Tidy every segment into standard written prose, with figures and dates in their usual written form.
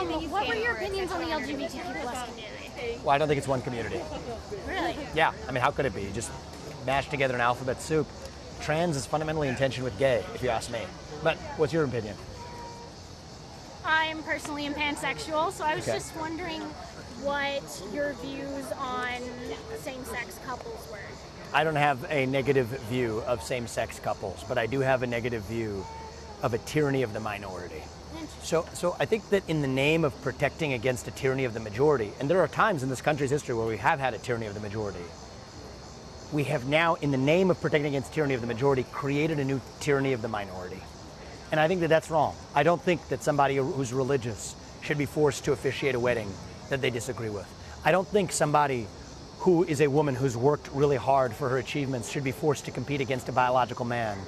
What were your opinions on the LGBTQ plus community? Well, I don't think it's one community. Really? Yeah, I mean, how could it be? Just mashed together in alphabet soup. Trans is fundamentally in tension with gay, if you ask me. But what's your opinion? I'm personally pansexual, so I was Okay. just wondering what your views on same-sex couples were. I don't have a negative view of same-sex couples, but I do have a negative view of a tyranny of the minority. So I think that in the name of protecting against a tyranny of the majority, and there are times in this country's history where we have had a tyranny of the majority, we have now, in the name of protecting against tyranny of the majority, created a new tyranny of the minority. And I think that that's wrong. I don't think that somebody who's religious should be forced to officiate a wedding that they disagree with. I don't think somebody who is a woman who's worked really hard for her achievements should be forced to compete against a biological man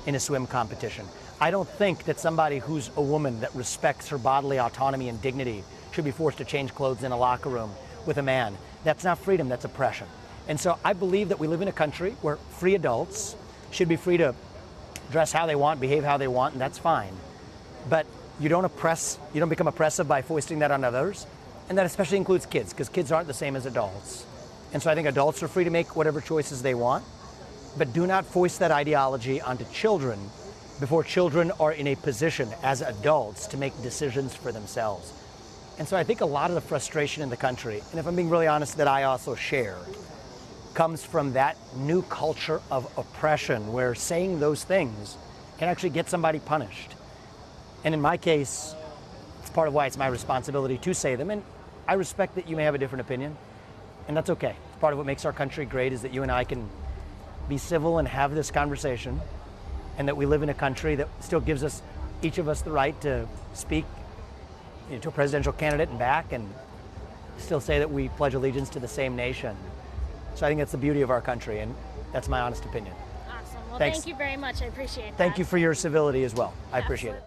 in a swim competition. I don't think that somebody who's a woman that respects her bodily autonomy and dignity should be forced to change clothes in a locker room with a man. That's not freedom, that's oppression. And so I believe that we live in a country where free adults should be free to dress how they want, behave how they want, and that's fine. But you don't become oppressive by foisting that on others. And that especially includes kids, because kids aren't the same as adults. And so I think adults are free to make whatever choices they want, but do not foist that ideology onto children before children are in a position as adults to make decisions for themselves. And so I think a lot of the frustration in the country, and if I'm being really honest, that I also share, comes from that new culture of oppression where saying those things can actually get somebody punished. And in my case, it's part of why it's my responsibility to say them. And I respect that you may have a different opinion, and that's okay. It's part of what makes our country great is that you and I can be civil and have this conversation, and that we live in a country that still gives us, each of us, the right to speak to a presidential candidate and back, and still say that we pledge allegiance to the same nation. So I think that's the beauty of our country, and that's my honest opinion. Awesome. Well, Thanks. thank you very much. I appreciate that. Thank you for your civility as well. I appreciate it.